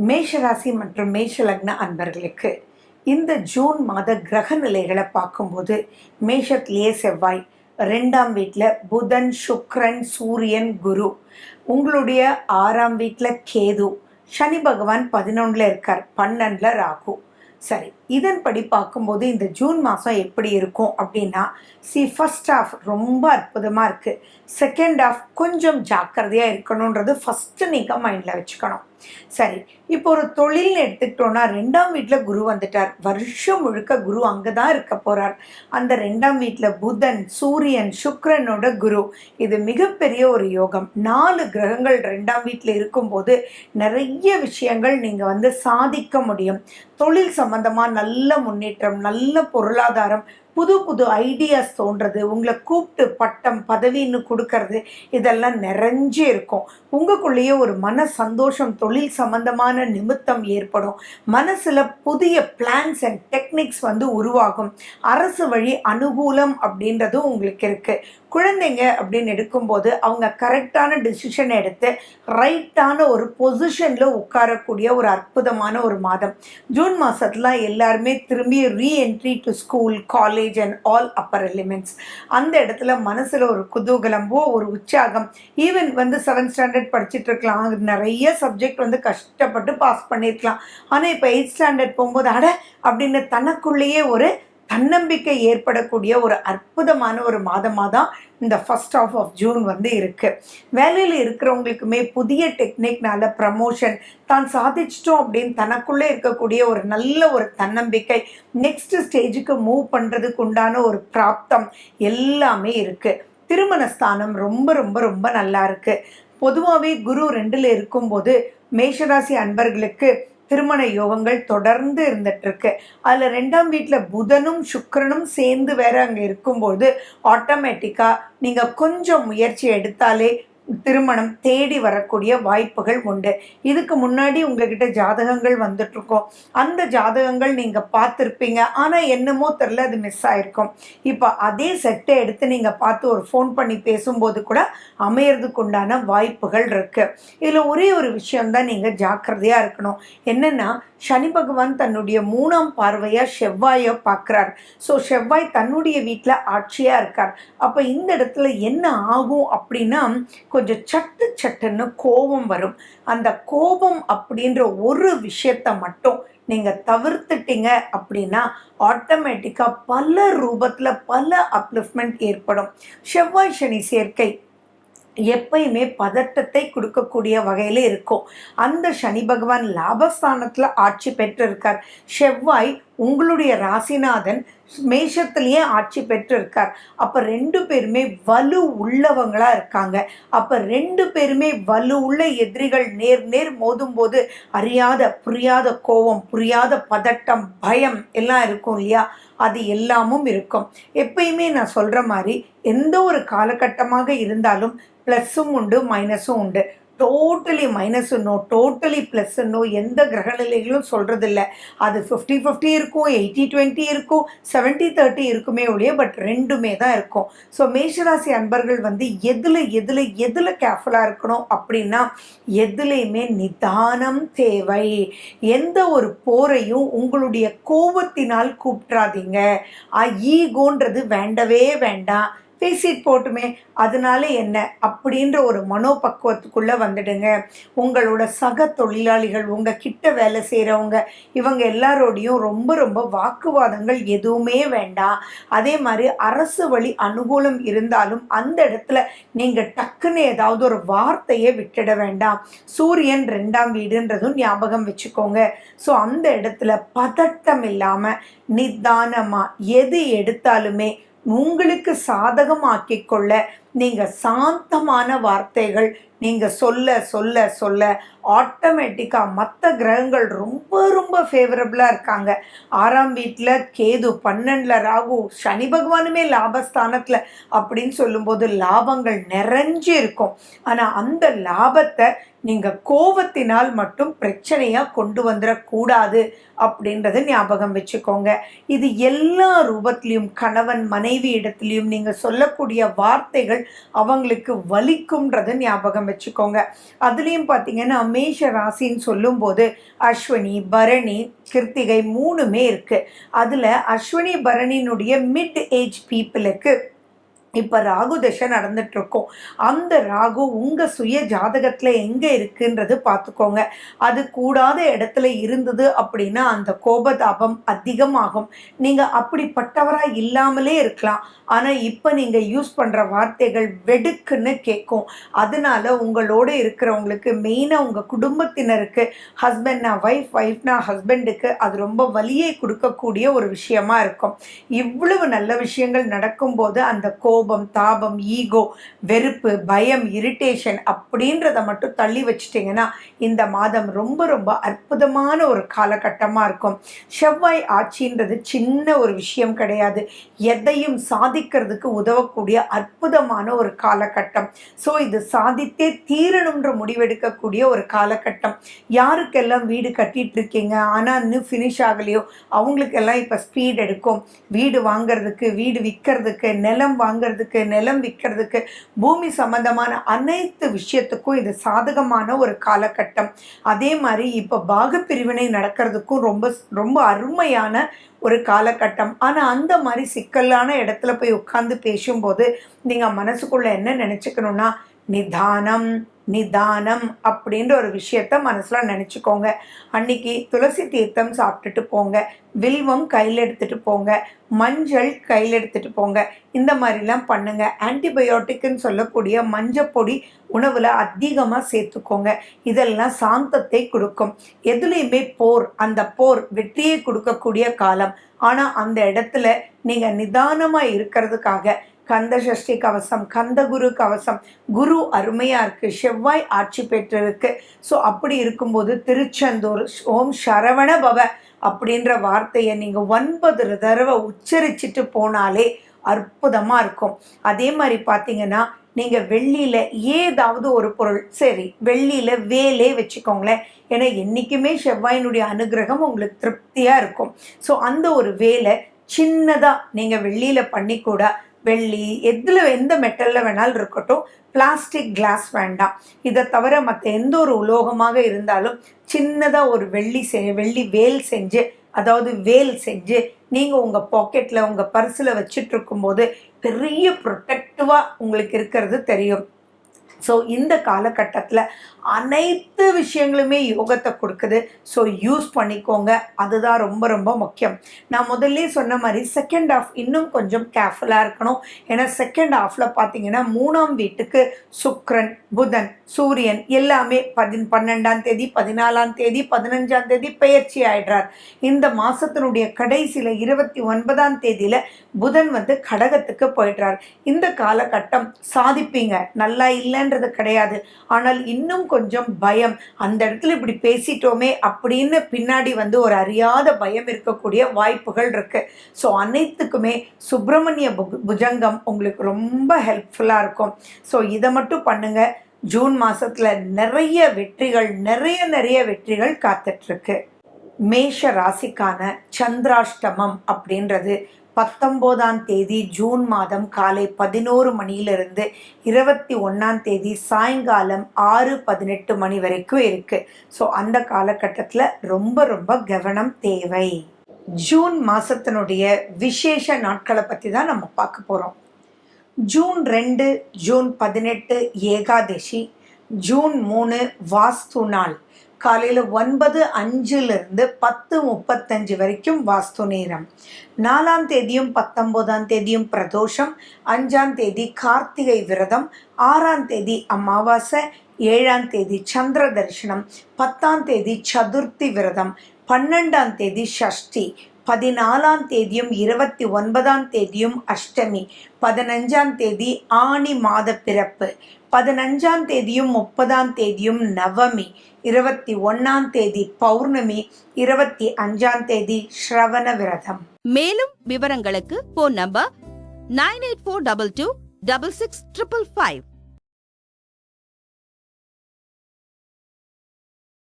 மேஷராசி மற்றும் மேஷ லக்ன அன்பர்களுக்கு இந்த ஜூன் மாத கிரக நிலைகளை பார்க்கும்போது மேஷத்திலேயே செவ்வாய், 2ஆம் வீட்டில் புதன், சுக்கிரன், சூரியன், குரு, உங்களுடைய 6ஆம் வீட்டில் கேது, சனி பகவான் 11ல் இருக்கார், 12ல் ராகு. சரி, இதன்படி பார்க்கும்போது இந்த ஜூன் மாதம் எப்படி இருக்கும் அப்படின்னா, ஃபர்ஸ்ட் ஹாஃப் ரொம்ப அற்புதமாக இருக்குது. செகண்ட் ஹாஃப் கொஞ்சம் ஜாக்கிரதையாக இருக்கணுன்றது ஃபஸ்ட்டு நீங்கள் மைண்டில் வச்சுக்கணும். சரி, இப்போ ஒரு தொழில்னு எடுத்துக்கிட்டோன்னா 2ஆம் வீட்டில் குரு வந்துட்டார். வருஷம் முழுக்க குரு அங்கே தான் இருக்க போகிறார். அந்த 2ஆம் வீட்டில் புதன், சூரியன், சுக்கிரனோட குரு, இது மிகப்பெரிய ஒரு யோகம். 4 கிரகங்கள் 2ஆம் வீட்டில் இருக்கும்போது நிறைய விஷயங்கள் நீங்கள் சாதிக்க முடியும். தொழில் சம்பந்தமாக நல்ல முன்னேற்றம், நல்ல பொருளாதாரம், புது புது ஐடியாஸ் தோன்றது, உங்களை கூப்பிட்டு பட்டம் பதவின்னு கொடுக்கறது, இதெல்லாம் நிறைஞ்சு இருக்கும். உங்களுக்குள்ளேயே ஒரு மன சந்தோஷம், தொழில் சம்பந்தமான நிமித்தம் ஏற்படும். மனசில் புதிய பிளான்ஸ் அண்ட் டெக்னிக்ஸ் உருவாகும். அரசு வழி அனுகூலம் அப்படின்றதும் உங்களுக்கு இருக்குது. குழந்தைங்க அப்படின்னு எடுக்கும்போது அவங்க கரெக்டான டிசிஷன் எடுத்து ரைட்டான ஒரு பொசிஷனில் உட்காரக்கூடிய ஒரு அற்புதமான ஒரு மாதம். ஜூன் மாதத்தில் எல்லாருமே திரும்பி reentry to school, college and all upper elements. அந்த இடத்துல மனசில் ஒரு குதூகலம்போ ஒரு உற்சாகம். ஈவன் 7th ஸ்டாண்டர்ட் படிச்சுட்டு இருக்கலாம், நிறைய சப்ஜெக்ட் கஷ்டப்பட்டு பாஸ் பண்ணியிருக்கலாம். ஆனால் இப்போ 8th ஸ்டாண்டர்ட் போகும்போது அட அப்படின்னு தனக்குள்ளேயே ஒரு தன்னம்பிக்கை ஏற்படக்கூடிய ஒரு அற்புதமான ஒரு மாதமாக தான் இந்த ஃபர்ஸ்ட் ஹாஃப் ஆஃப் ஜூன் இருக்குது. வேலையில் இருக்கிறவங்களுக்குமே புதிய டெக்னிக்னால ப்ரமோஷன், தான் சாதிச்சிட்டோம் அப்படின்னு தனக்குள்ளே இருக்கக்கூடிய ஒரு நல்ல ஒரு தன்னம்பிக்கை, நெக்ஸ்ட் ஸ்டேஜுக்கு மூவ் பண்ணுறதுக்கு உண்டான ஒரு பிராப்தம் எல்லாமே இருக்குது. திருமணஸ்தானம் ரொம்ப ரொம்ப ரொம்ப நல்லா இருக்குது. பொதுவாகவே குரு 2ல் இருக்கும்போது மேஷராசி அன்பர்களுக்கு திருமண யோகங்கள் தொடர்ந்து இருந்துகிட்ருக்கு. அதில் 2ஆம் வீட்டில் புதனும் சுக்கிரனும் சேர்ந்து வேற அங்கே இருக்கும்போது ஆட்டோமேட்டிக்காக நீங்கள் கொஞ்சம் முயற்சி எடுத்தாலே திருமணம் தேடி வரக்கூடிய வாய்ப்புகள் உண்டு. இதுக்கு முன்னாடி உங்ககிட்ட ஜாதகங்கள் வந்துட்ருக்கோம். அந்த ஜாதகங்கள் நீங்கள் பார்த்துருப்பீங்க, ஆனால் என்னமோ தெரில அது மிஸ் ஆகிருக்கும். இப்போ அதே செட்டை எடுத்து நீங்கள் பார்த்து ஒரு ஃபோன் பண்ணி பேசும்போது கூட அமையறதுக்கு உண்டான வாய்ப்புகள் இருக்குது. இதில் ஒரே ஒரு விஷயம்தான் நீங்கள் ஜாக்கிரதையாக இருக்கணும். என்னென்னா, சனி பகவான் தன்னுடைய 3ஆம் பார்வையாக செவ்வாயை பார்க்குறார். ஸோ செவ்வாய் தன்னுடைய வீட்டில் ஆட்சியாக இருக்கார். அப்போ இந்த இடத்துல என்ன ஆகும் அப்படின்னா, கொஞ்சம் சட்டு சட்டுன்னு கோபம் வரும். அந்த கோபம் அப்படின்ற ஒரு விஷயத்தை மட்டும் நீங்கள் தவிர்த்துட்டீங்க அப்படின்னா ஆட்டோமேட்டிக்காக பல ரூபத்தில் பல அப்லிஃப்ட்மெண்ட் ஏற்படும். செவ்வாய் சனி சேர்க்கை எப்பயுமே பதட்டத்தை கொடுக்கக்கூடிய வகையில் இருக்கும். அந்த சனி பகவான் லாபஸ்தானத்தில் ஆட்சி பெற்றிருக்கார். செவ்வாய் உங்களுடைய ராசிநாதன் மேஷத்திலேயே ஆட்சி பெற்றிருக்கார். அப்போ 2 பேருமே வலு உள்ளவங்களாக இருக்காங்க. அப்போ 2 பேருமே வலு உள்ள எதிரிகள் நேர் நேர் மோதும்போது அறியாத புரியாத கோபம், புரியாத பதட்டம், பயம் எல்லாம் இருக்கும் இல்லையா? அது எல்லாமும் இருக்கும். எப்பயுமே நான் சொல்கிற மாதிரி எந்த ஒரு காலகட்டமாக இருந்தாலும் ப்ளஸ்ஸும் உண்டு, மைனஸும் உண்டு. Totally minus no, totally plus no, எந்த கிரகநிலைகளும் சொல்கிறதில்ல. அது 50-50 இருக்கும், 80-20 இருக்கும், 70-30 இருக்குமே ஒழிய, பட் 2மே தான் இருக்கும். ஸோ மேஷராசி அன்பர்கள் எதில் கேர்ஃபுல்லாக இருக்கணும் அப்படின்னா, எதுலேயுமே நிதானம் தேவை. எந்த ஒரு போரையும் உங்களுடைய கோபத்தினால் கூப்பிட்றாதீங்க. ஈகோன்றது வேண்டவே வேண்டாம். பேசிட்டு போட்டுமே, அதனால என்ன அப்படின்ற ஒரு மனோபக்குவத்துக்குள்ளே வந்துடுங்க. உங்களோட சக தொழிலாளிகள், உங்கள் கிட்ட வேலை செய்கிறவங்க, இவங்க எல்லாரோடையும் ரொம்ப ரொம்ப வாக்குவாதங்கள் எதுவுமே வேண்டாம். அதே மாதிரி அரசு வழி அனுகூலம் இருந்தாலும் அந்த இடத்துல நீங்கள் டக்குன்னு ஏதாவது ஒரு வார்த்தையை விட்டுட வேண்டாம். சூரியன் 2ஆம் வீடுன்றதும் ஞாபகம் வச்சுக்கோங்க. ஸோ அந்த இடத்துல பதட்டம் இல்லாமல் நிதானமாக எது எடுத்தாலுமே உங்களுக்கு சாதகமாக்கிக் கொள்ள நீங்கள் சாந்தமான வார்த்தைகள் நீங்கள் சொல்ல சொல்ல சொல்ல ஆட்டோமேட்டிக்காக மற்ற கிரகங்கள் ரொம்ப ரொம்ப ஃபேவரபுளாக இருக்காங்க. 6ஆம் வீட்டில் கேது, 12ல் ராகு, சனி பகவானுமே லாபஸ்தானத்தில் அப்படின்னு சொல்லும்போது லாபங்கள் நிறைஞ்சு இருக்கும். ஆனால் அந்த லாபத்தை நீங்கள் கோபத்தினால் மட்டும் பிரச்சனையாக கொண்டு வந்துடக்கூடாது அப்படின்றத ஞாபகம் வச்சுக்கோங்க. இது எல்லா ரூபத்திலையும் கணவன் மனைவி இடத்துலையும் நீங்கள் சொல்லக்கூடிய வார்த்தைகள் வார்த்தைகள் அவங்களுக்கு வலிக்கும்ன்றதை ஞாபகம் வச்சுக்கோங்க. அதுலேயும் பார்த்தீங்கன்னா மேஷ ராசின்னு சொல்லும்போது அஸ்வினி, பரணி, கிருத்திகை 3மே இருக்குது. அதில் அஸ்வினி பரணியினுடைய மிட் ஏஜ் பீப்புளுக்கு இப்போ ராகு தசை நடந்துட்டு இருக்கும். அந்த ராகு உங்கள் சுய ஜாதகத்தில் எங்கே இருக்குன்றது பார்த்துக்கோங்க. அது கூடாத இடத்துல இருந்தது அப்படின்னா அந்த கோபதாபம் அதிகமாகும். நீங்கள் அப்படிப்பட்டவராக இல்லாமலே இருக்கலாம். ஆனால் இப்போ நீங்கள் யூஸ் பண்ணுற வார்த்தைகள் வெடுக்குன்னு கேட்கும். அதனால உங்களோடு இருக்கிறவங்களுக்கு மெயினாக உங்கள் குடும்பத்தினருக்கு ஹஸ்பண்ட்னா ஒய்ஃப், ஒய்ஃப்னா ஹஸ்பண்டுக்கு அது ரொம்ப வலியை கொடுக்கக்கூடிய ஒரு விஷயமா இருக்கும். இவ்வளவு நல்ல விஷயங்கள் நடக்கும்போது அந்த கோபம், தாபம், ஈகோ, வெறுப்பு, பயம், இரிட்டேஷன் அப்படின்றத மட்டும் தள்ளி வச்சிட்டிங்கன்னா இந்த மாதம் ரொம்ப ரொம்ப அற்புதமான ஒரு காலகட்டமாக இருக்கும். செவ்வாய் ஆட்சின்றது சின்ன ஒரு விஷயம் கிடையாது. எதையும் சாதிக்கிறதுக்கு உதவக்கூடிய அற்புதமான ஒரு காலகட்டம். ஸோ இது சாதித்தே தீரணுன்ற முடிவெடுக்கக்கூடிய ஒரு காலகட்டம். யாருக்கெல்லாம் வீடு கட்டிட்டு இருக்கீங்க ஆனால் இன்னும் ஃபினிஷ் ஆகலையோ அவங்களுக்கெல்லாம் இப்போ ஸ்பீட் எடுக்கும். வீடு வாங்கிறதுக்கு, வீடு விற்கிறதுக்கு, நிலம் வாங்கிறதுக்கு, நிலம் விற்கிறதுக்கு, பூமி சம்பந்தமான அனைத்து விஷயத்துக்கும் இது சாதகமான ஒரு காலகட்டம். அதே மாதிரி இப்போ பாகப்பிரிவினை நடக்கிறதுக்கும் ரொம்ப ரொம்ப அருமையான ஒரு காலகட்டம். ஆனால் அந்த மாதிரி சிக்கலான இடத்துல போய் உட்காந்து பேசும்போது நீங்கள் மனசுக்குள்ளே என்ன நினச்சிக்கணும்னா நிதானம் நிதானம் அப்படின்ற ஒரு விஷயத்த மனசில் நினச்சிக்கோங்க. அன்னைக்கு துளசி தீர்த்தம் சாப்பிட்டுட்டு போங்க, வில்வம் கையில் எடுத்துகிட்டு போங்க, மஞ்சள் கையில் எடுத்துகிட்டு போங்க. இந்த மாதிரிலாம் பண்ணுங்க. ஆன்டிபயோட்டிக்குன்னு சொல்லக்கூடிய மஞ்சப்பொடி உணவில் அதிகமாக சேர்த்துக்கோங்க. இதெல்லாம் சாந்தத்தை கொடுக்கும். எதுலேயுமே போர், அந்த போர் வெற்றியை கொடுக்கக்கூடிய காலம். ஆனால் அந்த இடத்துல நீங்கள் நிதானமாக இருக்கிறதுக்காக கந்த சஷ்டி கவசம், கந்தகுரு கவசம், குரு அருமையாக இருக்குது, செவ்வாய் ஆட்சி பெற்றிருக்கு. ஸோ அப்படி இருக்கும்போது திருச்செந்தூர் ஓம் சரவண பவ அப்படின்ற வார்த்தையை நீங்கள் 9 தடவை உச்சரிச்சுட்டு போனாலே அற்புதமாக இருக்கும். அதே மாதிரி பார்த்தீங்கன்னா நீங்கள் வெள்ளியில் ஏதாவது ஒரு பொருள், சரி வெள்ளியில் வேலே வச்சுக்கோங்களேன். ஏன்னா என்றைக்குமே செவ்வாயினுடைய அனுகிரகம் உங்களுக்கு திருப்தியாக இருக்கும். ஸோ அந்த ஒரு வேலை சின்னதாக நீங்கள் வெள்ளியில் பண்ணிக்கூட, வெள்ளி எந்த மெட்டலில் வேணாலும் இருக்கட்டும், பிளாஸ்டிக் கிளாஸ் வேண்டாம். இதை தவிர மற்ற எந்த ஒரு உலோகமாக இருந்தாலும் சின்னதாக ஒரு வெள்ளி வேல் செஞ்சு, அதாவது வேல் செஞ்சு நீங்கள் உங்கள் பாக்கெட்டில் உங்கள் பர்ஸில் வச்சுட்டு இருக்கும்போது பெரிய ப்ரொடெக்டிவாக உங்களுக்கு இருக்கிறது தெரியும். ஸோ இந்த காலகட்டத்தில் அனைத்து விஷயங்களுமே யோகத்தை கொடுக்குது. ஸோ யூஸ் பண்ணிக்கோங்க. அதுதான் ரொம்ப ரொம்ப முக்கியம். நான் முதல்ல சொன்ன மாதிரி செகண்ட் ஹாஃப் இன்னும் கொஞ்சம் கேர்ஃபுல்லாக இருக்கணும். ஏன்னா செகண்ட் ஹாஃபில் பார்த்தீங்கன்னா 3ஆம் வீட்டுக்கு சுக்கிரன், புதன், சூரியன் எல்லாமே 12ஆம் தேதி, 14ஆம் தேதி, 15ஆம் தேதி பெயர்ச்சி ஆயிடுறார். இந்த மாதத்தினுடைய கடைசியில் 29ஆம் தேதியில் புதன் கடகத்துக்கு போயிடுறார். இந்த காலகட்டம் சாதிப்பீங்க, நல்லா இல்லைன்றது கிடையாது. ஆனால் இன்னும் கொஞ்சம் பயம், அந்த இடத்துல இப்படி பேசிட்டோமே அப்படின்னு பின்னாடி ஒரு அறியாத பயம் இருக்கக்கூடிய வாய்ப்புகள் இருக்கு. ஸோ அனைத்துக்குமே சுப்பிரமணிய புஜங்கம் உங்களுக்கு ரொம்ப ஹெல்ப்ஃபுல்லாக இருக்கும். ஸோ இதை மட்டும் பண்ணுங்க. ஜூன் மாதத்தில் நிறைய வெற்றிகள் காத்துட்ருக்கு. மேஷ ராசிக்கான சந்திராஷ்டமம் அப்படின்றது 19ஆம் தேதி ஜூன் மாதம் காலை 11 மணியிலிருந்து 21ஆம் தேதி சாயங்காலம் 6:18 மணி வரைக்கும் இருக்குது. ஸோ அந்த காலகட்டத்தில் ரொம்ப ரொம்ப கவனம் தேவை. ஜூன் மாதத்தினுடைய விசேஷ நாட்களை பற்றி தான் நம்ம பார்க்க போகிறோம். ஜூன் 2, ஜூன் 18 ஏகாதசி, ஜூன் 3 வாஸ்து நாள். காலையில் 9:05 10:35 வரைக்கும் வாஸ்து நேரம். 4ஆம் தேதியும் 19ஆம் தேதியும் பிரதோஷம், 5ஆம் தேதி கார்த்திகை விரதம், 6ஆம் தேதி அமாவாசை, 7ஆம் தேதி சந்திர தரிசனம், 10ஆம் தேதி சதுர்த்தி விரதம், 12ஆம் தேதி ஷஷ்டி, 14ஆம் தேதியும் 29ஆம் தேதியும் அஷ்டமி, 15ஆம் தேதி ஆனி மாத பிறப்பு, 15ஆம் தேதியும் 30ஆம் தேதியும் நவமி, 21ஆம் தேதி பௌர்ணமி, 25ஆம் தேதி ஸ்ரவண விரதம். மேலும் விவரங்களுக்கு போன் நம்பர் 9842266555.